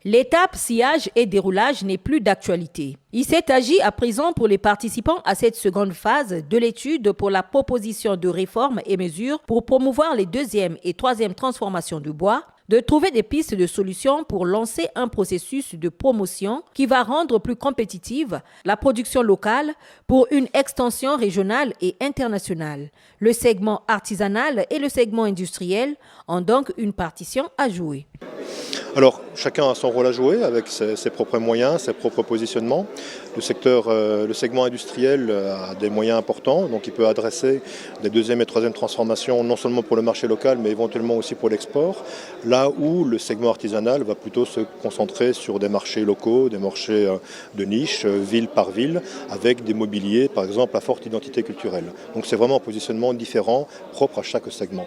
L'étape sillage et déroulage n'est plus d'actualité. Il s'est agi à présent pour les participants à cette seconde phase de l'étude pour la proposition de réformes et mesures pour promouvoir les deuxième et troisième transformations du bois, de trouver des pistes de solutions pour lancer un processus de promotion qui va rendre plus compétitive la production locale pour une extension régionale et internationale. Le segment artisanal et le segment industriel ont donc une partition à jouer. Alors, chacun a son rôle à jouer avec ses propres moyens, ses propres positionnements. Le segment industriel a des moyens importants, donc il peut adresser des deuxième et troisième transformations, non seulement pour le marché local, mais éventuellement aussi pour l'export. Là où le segment artisanal va plutôt se concentrer sur des marchés locaux, des marchés de niche, ville par ville, avec des mobiliers, par exemple, à forte identité culturelle. Donc c'est vraiment un positionnement différent, propre à chaque segment.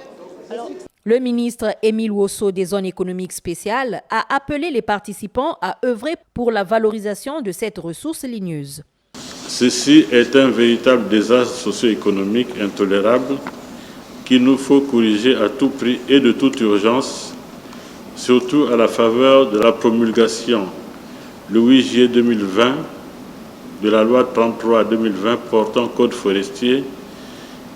Le ministre Émile Wosso des zones économiques spéciales a appelé les participants à œuvrer pour la valorisation de cette ressource ligneuse. Ceci est un véritable désastre socio-économique intolérable qu'il nous faut corriger à tout prix et de toute urgence, surtout à la faveur de la promulgation le 8 juillet 2020 de la loi 33/2020 portant code forestier,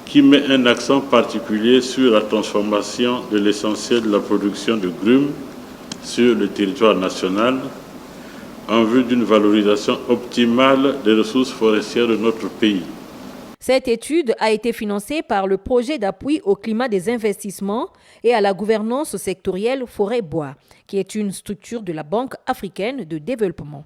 qui met un accent particulier sur la transformation de l'essentiel de la production de grumes sur le territoire national en vue d'une valorisation optimale des ressources forestières de notre pays. Cette étude a été financée par le projet d'appui au climat des investissements et à la gouvernance sectorielle Forêt-Bois, qui est une structure de la Banque africaine de développement.